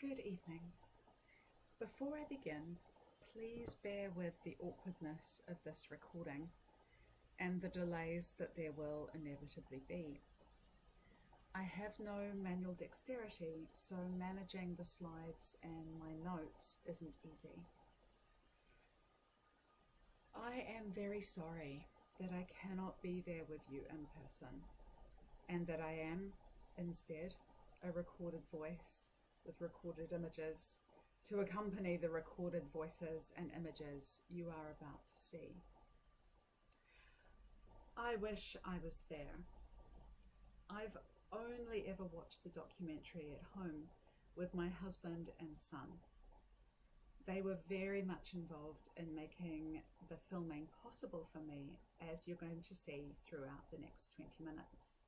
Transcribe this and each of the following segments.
Good evening. Before I begin, please bear with the awkwardness of this recording and the delays that there will inevitably be. I have no manual dexterity, so managing the slides and my notes isn't easy. I am very sorry that I cannot be there with you in person, and that I am, instead, a recorded voice with recorded images to accompany the recorded voices and images you are about to see. I wish I was there. I've only ever watched the documentary at home with my husband and son. They were very much involved in making the filming possible for me, as you're going to see throughout the next 20 minutes.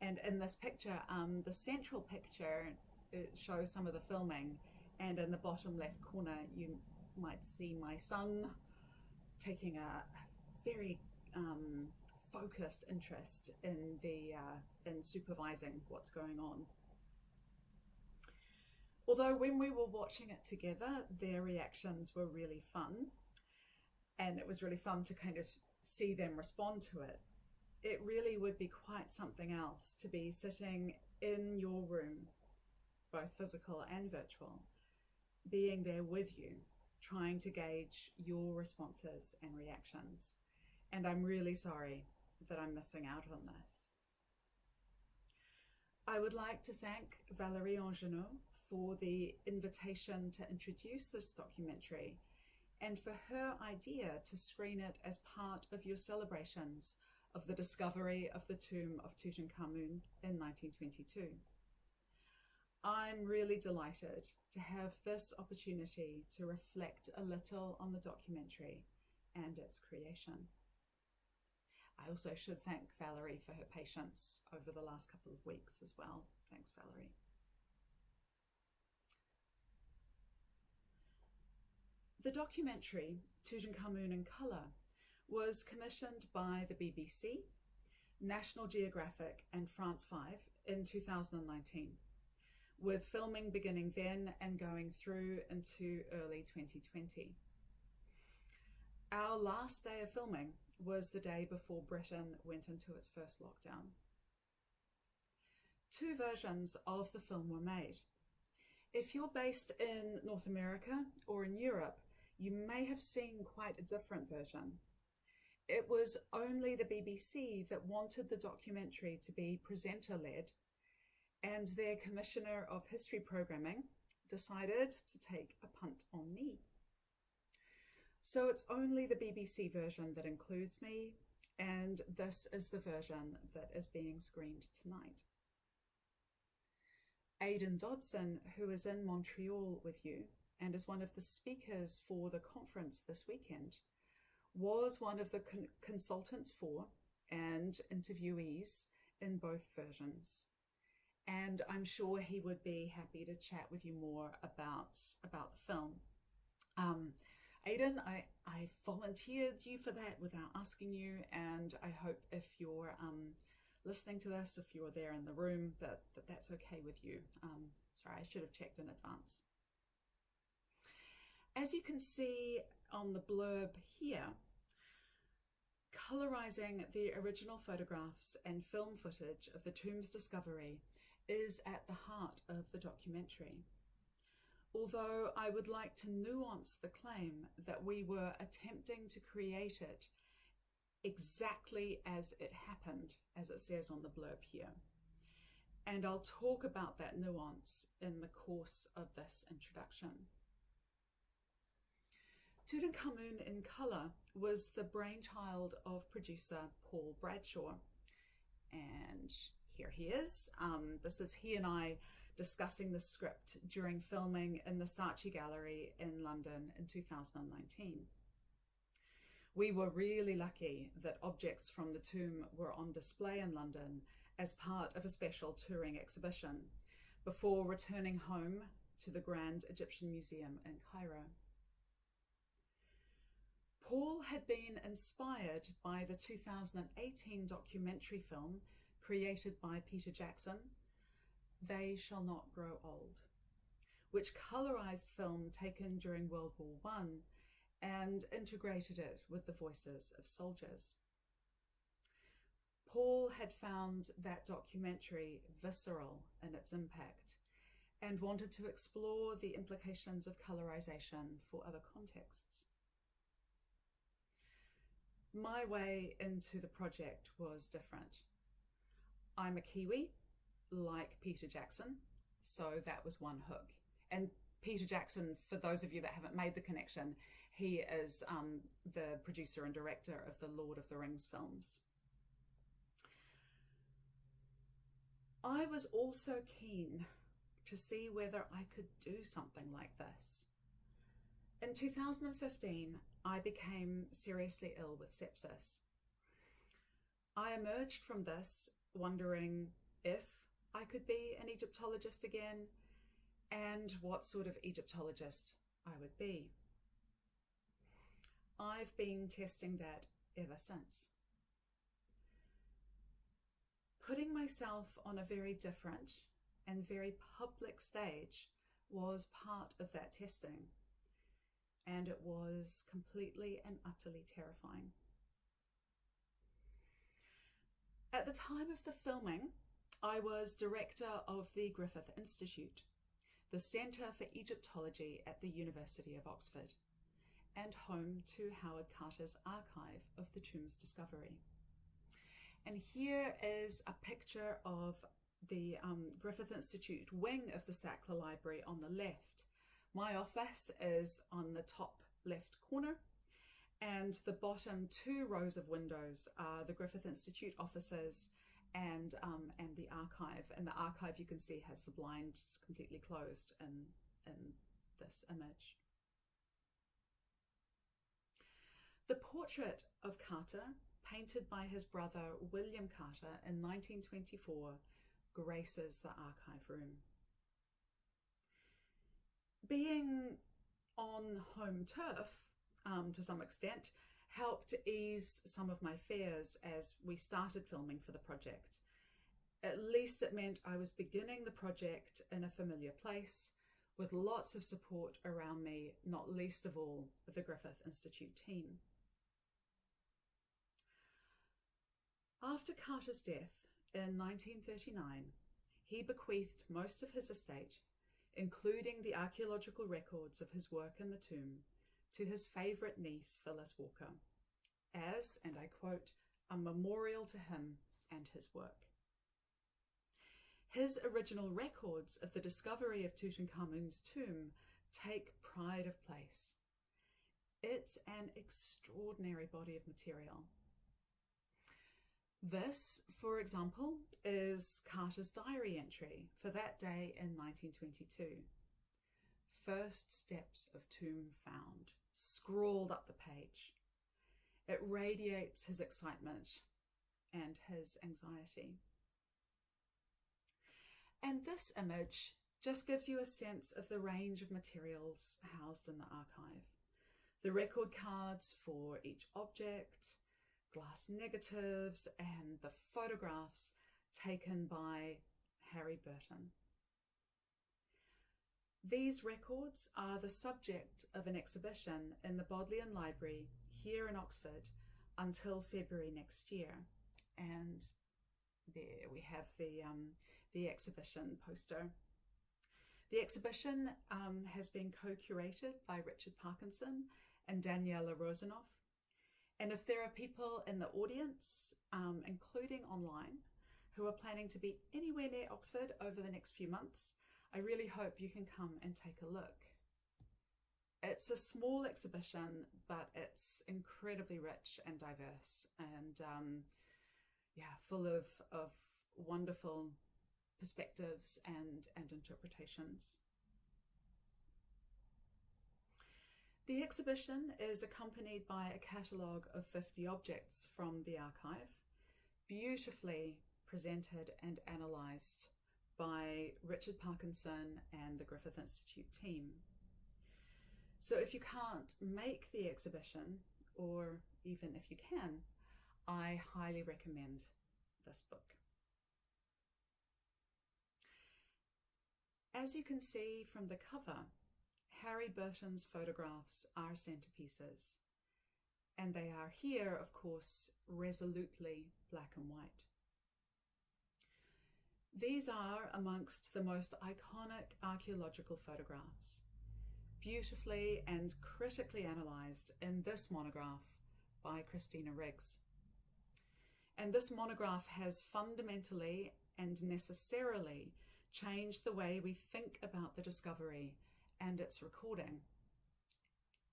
And in this picture, the central picture, it shows some of the filming, and in the bottom left corner you might see my son taking a very focused interest in supervising what's going on. Although when we were watching it together, their reactions were really fun, and it was really fun to kind of see them respond to it. It really would be quite something else to be sitting in your room, both physical and virtual, being there with you, trying to gauge your responses and reactions. And I'm really sorry that I'm missing out on this. I would like to thank Valérie Angenot for the invitation to introduce this documentary and for her idea to screen it as part of your celebrations of the discovery of the tomb of Tutankhamun in 1922. I'm really delighted to have this opportunity to reflect a little on the documentary and its creation. I also should thank Valerie for her patience over the last couple of weeks as well. Thanks, Valerie. The documentary, Tutankhamun in Colour, was commissioned by the BBC, National Geographic and France 5 in 2019, with filming beginning then and going through into early 2020. Our last day of filming was the day before Britain went into its first lockdown. Two versions of the film were made. If you're based in North America or in Europe, you may have seen quite a different version. It was only the BBC that wanted the documentary to be presenter-led, and their Commissioner of History Programming decided to take a punt on me. So it's only the BBC version that includes me, and this is the version that is being screened tonight. Aidan Dodson, who is in Montreal with you and is one of the speakers for the conference this weekend, was one of the consultants for and interviewees in both versions. And I'm sure he would be happy to chat with you more about the film. Aidan, I volunteered you for that without asking you, and I hope if you're listening to this, if you're there in the room, that's okay with you. Sorry, I should have checked in advance. As you can see on the blurb here, colorizing the original photographs and film footage of the tomb's discovery is at the heart of the documentary. Although I would like to nuance the claim that we were attempting to create it exactly as it happened, as it says on the blurb here. And I'll talk about that nuance in the course of this introduction. Tutankhamun in Colour was the brainchild of producer Paul Bradshaw. And here he is. This is he and I discussing the script during filming in the Saatchi Gallery in London in 2019. We were really lucky that objects from the tomb were on display in London as part of a special touring exhibition before returning home to the Grand Egyptian Museum in Cairo. Paul had been inspired by the 2018 documentary film created by Peter Jackson, They Shall Not Grow Old, which colorized film taken during World War I and integrated it with the voices of soldiers. Paul had found that documentary visceral in its impact and wanted to explore the implications of colorization for other contexts. My way into the project was different. I'm a Kiwi, like Peter Jackson, so that was one hook. And Peter Jackson, for those of you that haven't made the connection, he is the producer and director of the Lord of the Rings films. I was also keen to see whether I could do something like this. In 2015, I became seriously ill with sepsis. I emerged from this wondering if I could be an Egyptologist again and what sort of Egyptologist I would be. I've been testing that ever since. Putting myself on a very different and very public stage was part of that testing, and it was completely and utterly terrifying. At the time of the filming, I was director of the Griffith Institute, the Centre for Egyptology at the University of Oxford, and home to Howard Carter's archive of the tomb's discovery. And here is a picture of the Griffith Institute wing of the Sackler Library on the left. My office is on the top left corner, and the bottom two rows of windows are the Griffith Institute offices and the archive. And the archive, you can see, has the blinds completely closed in this image. The portrait of Carter, painted by his brother William Carter in 1924, graces the archive room. Being on home turf, to some extent, helped ease some of my fears as we started filming for the project. At least it meant I was beginning the project in a familiar place, with lots of support around me, not least of all the Griffith Institute team. After Carter's death in 1939, he bequeathed most of his estate, including the archaeological records of his work in the tomb, to his favourite niece, Phyllis Walker, as, and I quote, a memorial to him and his work. His original records of the discovery of Tutankhamun's tomb take pride of place. It's an extraordinary body of material. This, for example, is Carter's diary entry for that day in 1922. First steps of tomb found, scrawled up the page. It radiates his excitement and his anxiety. And this image just gives you a sense of the range of materials housed in the archive. The record cards for each object, glass negatives, and the photographs taken by Harry Burton. These records are the subject of an exhibition in the Bodleian Library here in Oxford until February next year. And there we have the exhibition poster. The exhibition has been co-curated by Richard Parkinson and Daniela Rosenoff. And if there are people in the audience, including online, who are planning to be anywhere near Oxford over the next few months, I really hope you can come and take a look. It's a small exhibition, but it's incredibly rich and diverse, and full of wonderful perspectives and interpretations. The exhibition is accompanied by a catalogue of 50 objects from the archive, beautifully presented and analysed by Richard Parkinson and the Griffith Institute team. So if you can't make the exhibition, or even if you can, I highly recommend this book. as you can see from the cover, Harry Burton's photographs are centerpieces, and they are here, of course, resolutely black and white. These are amongst the most iconic archaeological photographs, beautifully and critically analysed in this monograph by Christina Riggs. And this monograph has fundamentally and necessarily changed the way we think about the discovery and its recording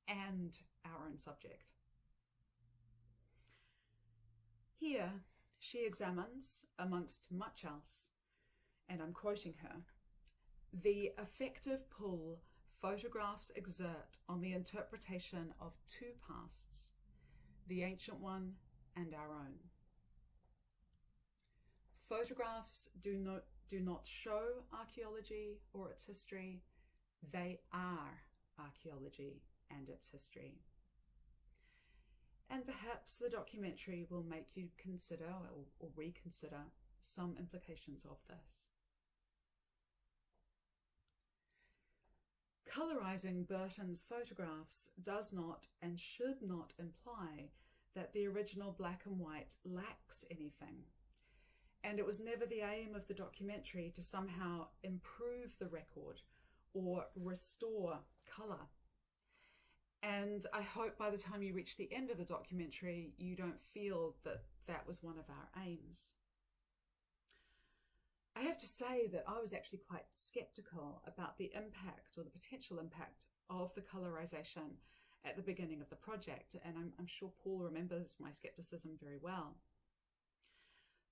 and our own subject. Here, she examines, amongst much else, and I'm quoting her, the effective pull photographs exert on the interpretation of two pasts, the ancient one and our own. Photographs do not show archaeology or its history, they are archaeology and its history. And perhaps the documentary will make you consider or reconsider some implications of this. Colorizing Burton's photographs does not and should not imply that the original black and white lacks anything. And it was never the aim of the documentary to somehow improve the record or restore colour. And I hope by the time you reach the end of the documentary, you don't feel that that was one of our aims. I have to say that I was actually quite sceptical about the impact or the potential impact of the colorization at the beginning of the project, and I'm sure Paul remembers my skepticism very well.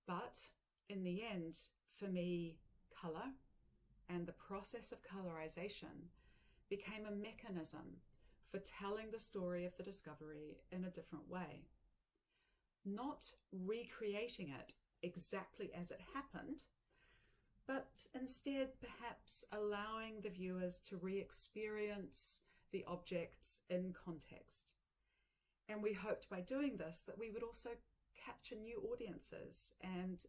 But in the end, for me, colour and the process of colorization became a mechanism for telling the story of the discovery in a different way. Not recreating it exactly as it happened, but instead perhaps allowing the viewers to re-experience the objects in context. And we hoped by doing this that we would also capture new audiences and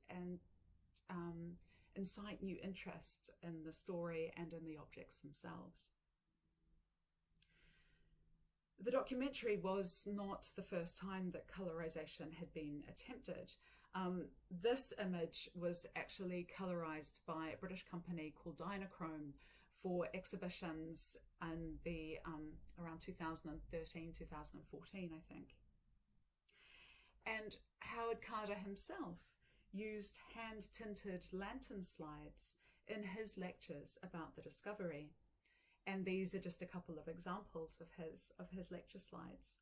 incite new interest in the story and in the objects themselves. The documentary was not the first time that colorization had been attempted. This image was actually colorized by a British company called Dynachrome for exhibitions in the around 2013, 2014, I think. And Howard Carter himself used hand-tinted lantern slides in his lectures about the discovery. And these are just a couple of examples of his lecture slides.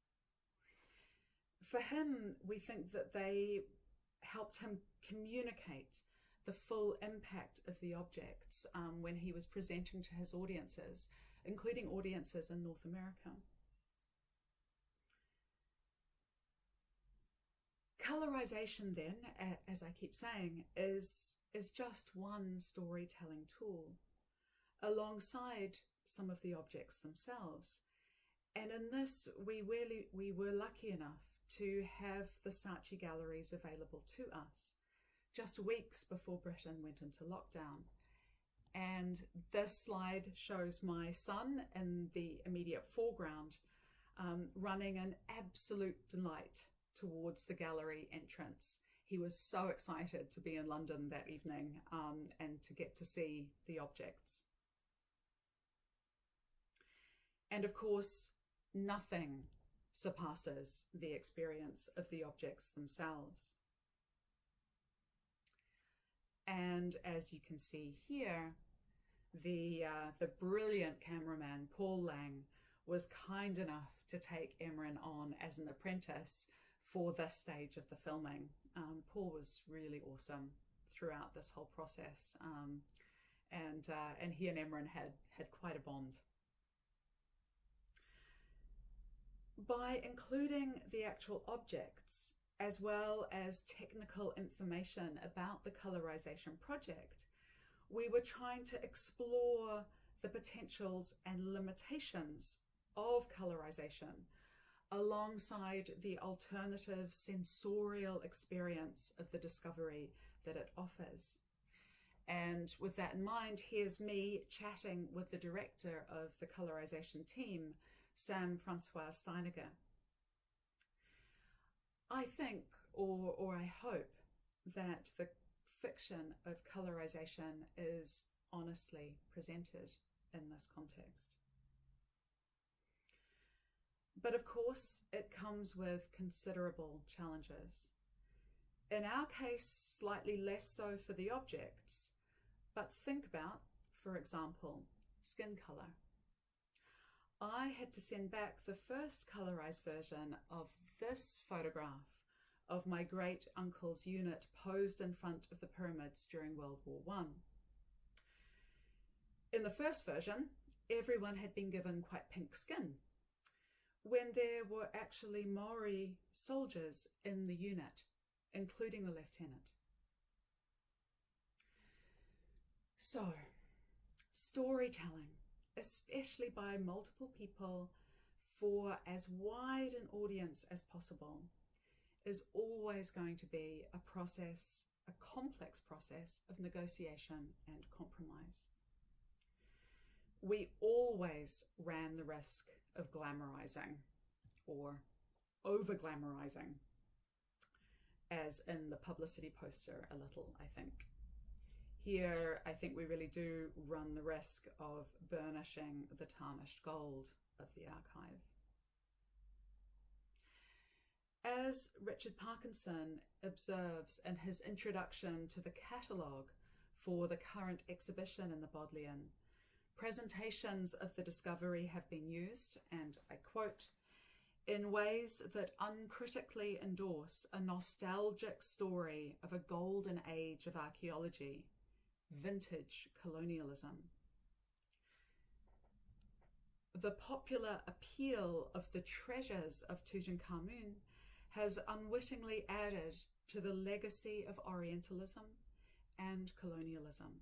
For him, we think that they helped him communicate the full impact of the objects when he was presenting to his audiences, including audiences in North America. Colorization then, as I keep saying, is just one storytelling tool alongside some of the objects themselves. And in this, we were lucky enough to have the Saatchi galleries available to us just weeks before Britain went into lockdown. And this slide shows my son in the immediate foreground, running an absolute delight towards the gallery entrance. He was so excited to be in London that evening and to get to see the objects. And of course, nothing surpasses the experience of the objects themselves. And as you can see here, the brilliant cameraman, Paul Lang, was kind enough to take Emryn on as an apprentice for this stage of the filming. Paul was really awesome throughout this whole process. And he and Emryn had quite a bond. By including the actual objects, as well as technical information about the colorization project, we were trying to explore the potentials and limitations of colorization alongside the alternative sensorial experience of the discovery that it offers. And with that in mind, here's me chatting with the director of the colorization team, Sam Francois Steiniger. I think, or I hope, that the fiction of colorization is honestly presented in this context. But of course, it comes with considerable challenges. In our case, slightly less so for the objects, but think about, for example, skin color. I had to send back the first colorized version of this photograph of my great uncle's unit posed in front of the pyramids during World War I. In the first version, everyone had been given quite pink skin, when there were actually Maori soldiers in the unit, including the lieutenant. So, storytelling, especially by multiple people for as wide an audience as possible, is always going to be a process, a complex process of negotiation and compromise. We always ran the risk of glamorizing or over-glamorizing, as in the publicity poster a little, I think. Here, I think we really do run the risk of burnishing the tarnished gold of the archive. As Richard Parkinson observes in his introduction to the catalogue for the current exhibition in the Bodleian, presentations of the discovery have been used, and I quote, in ways that uncritically endorse a nostalgic story of a golden age of archaeology, vintage colonialism. The popular appeal of the treasures of Tutankhamun has unwittingly added to the legacy of Orientalism and colonialism.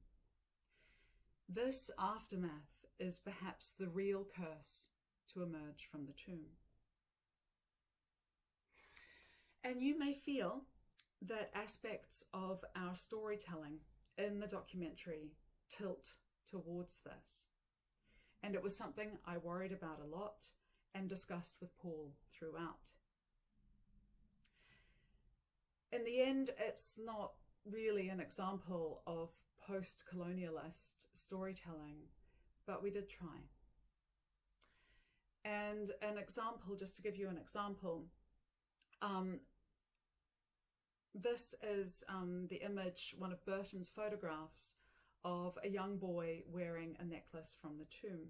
This aftermath is perhaps the real curse to emerge from the tomb. And you may feel that aspects of our storytelling in the documentary tilt towards this. And it was something I worried about a lot and discussed with Paul throughout. In the end, it's not really an example of post-colonialist storytelling, but we did try. And an example, just to give you an example, this is the image, one of Burton's photographs of a young boy wearing a necklace from the tomb.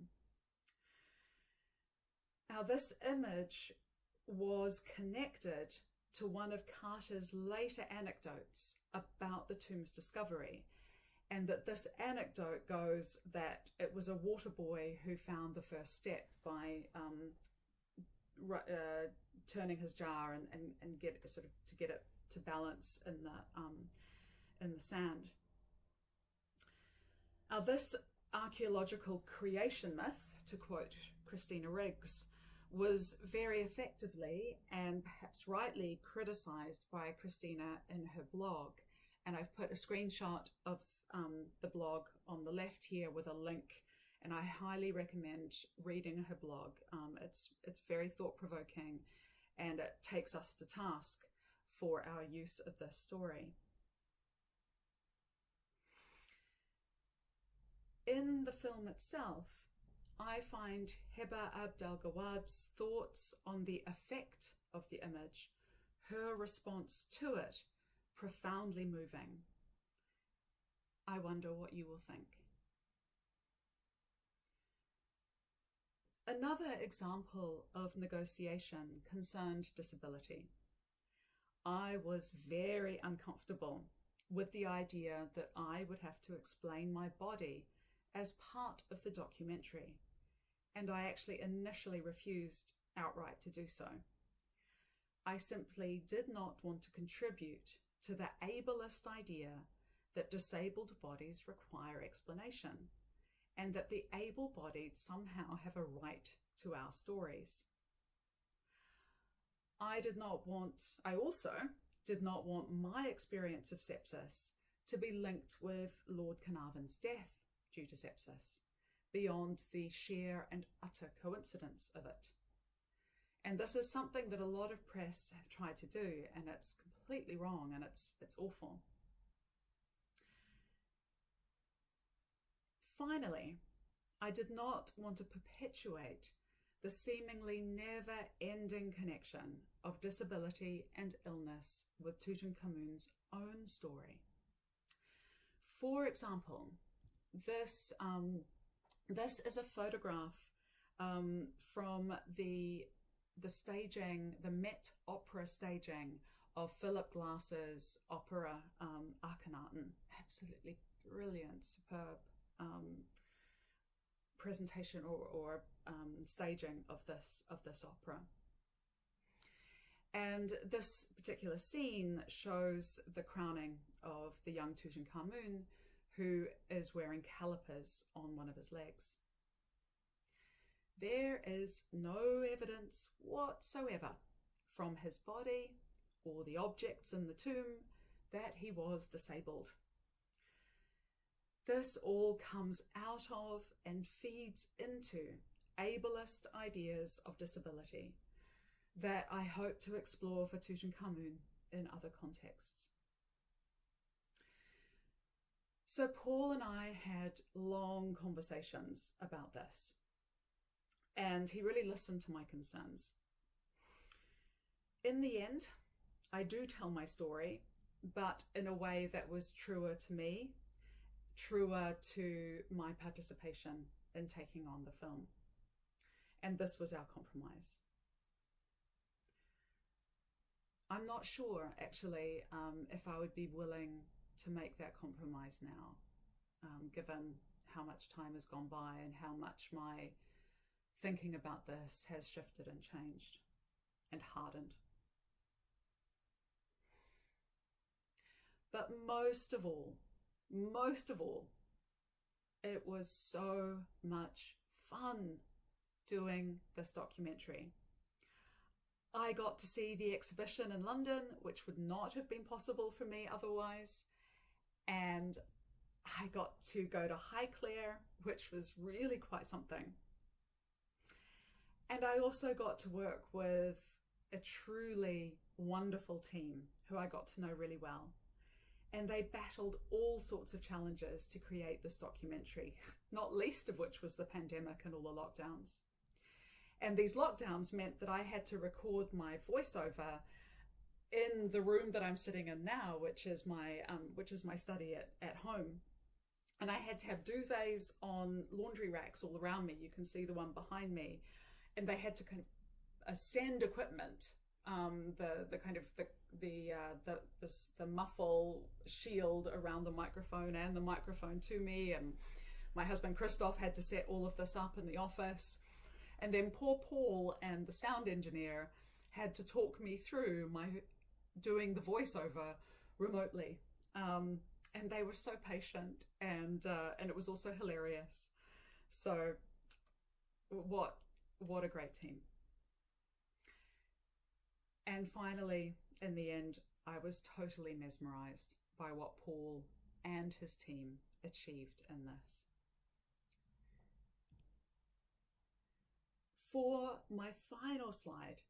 Now, this image was connected to one of Carter's later anecdotes about the tomb's discovery, and that this anecdote goes that it was a water boy who found the first step by turning his jar and get sort of to get it to balance in the sand. Now, this archaeological creation myth, to quote Christina Riggs, was very effectively and perhaps rightly criticized by Christina in her blog. And I've put a screenshot of the blog on the left here with a link, and I highly recommend reading her blog. It's very thought-provoking, and it takes us to task for our use of this story. In the film itself, I find Heba Abdelgawad's thoughts on the effect of the image, her response to it, profoundly moving. I wonder what you will think. Another example of negotiation concerned disability. I was very uncomfortable with the idea that I would have to explain my body as part of the documentary, and I actually initially refused outright to do so. I simply did not want to contribute to the ableist idea that disabled bodies require explanation, and that the able-bodied somehow have a right to our stories. I also did not want my experience of sepsis to be linked with Lord Carnarvon's death due to sepsis, beyond the sheer and utter coincidence of it. And this is something that a lot of press have tried to do, and it's completely wrong, and it's awful. Finally, I did not want to perpetuate the seemingly never-ending connection of disability and illness with Tutankhamun's own story. For example, this is a photograph from the staging, the Met Opera staging of Philip Glass's opera Akhenaten. Absolutely brilliant, superb presentation or staging of this opera. And this particular scene shows the crowning of the young Tutankhamun, who is wearing calipers on one of his legs. There is no evidence whatsoever from his body or the objects in the tomb that he was disabled. This all comes out of and feeds into ableist ideas of disability that I hope to explore for Tutankhamun in other contexts. So Paul and I had long conversations about this, and he really listened to my concerns. In the end, I do tell my story, but in a way that was truer to me, truer to my participation in taking on the film. And this was our compromise. I'm not sure, actually, if I would be willing to make that compromise now, given how much time has gone by and how much my thinking about this has shifted and changed and hardened. But most of all, it was so much fun doing this documentary. I got to see the exhibition in London, which would not have been possible for me otherwise. And I got to go to Highclere, which was really quite something. And I also got to work with a truly wonderful team who I got to know really well. And they battled all sorts of challenges to create this documentary, not least of which was the pandemic and all the lockdowns. And these lockdowns meant that I had to record my voiceover in the room that I'm sitting in now, which is my study at home. And I had to have duvets on laundry racks all around me. You can see the one behind me. And they had to kind of ascend equipment, the muffle shield around the microphone and the microphone to me. And my husband Christoph had to set all of this up in the office. And then poor Paul and the sound engineer had to talk me through doing the voiceover remotely. And they were so patient, and it was also hilarious. So what a great team. And finally, in the end, I was totally mesmerized by what Paul and his team achieved in this. For my final slide,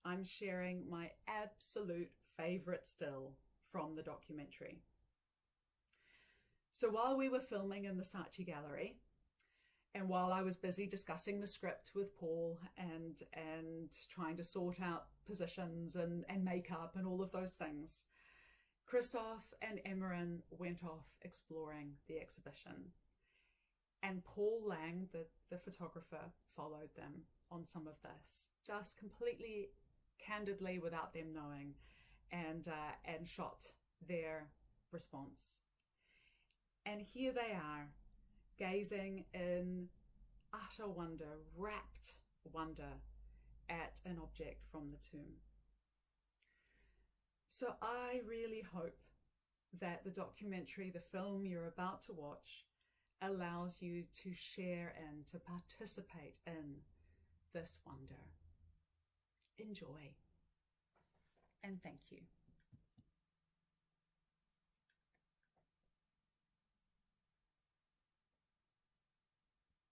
I'm sharing my absolute favorite still from the documentary. So while we were filming in the Saatchi Gallery, and while I was busy discussing the script with Paul and trying to sort out positions and makeup and all of those things, Christoph and Emmerin went off exploring the exhibition. And Paul Lang, the photographer, followed them on some of this, just completely candidly without them knowing, and shot their response. And here they are, gazing in utter wonder, rapt wonder, at an object from the tomb. So I really hope that the documentary, the film you're about to watch, allows you to share and to participate in this wonder. Enjoy, and thank you.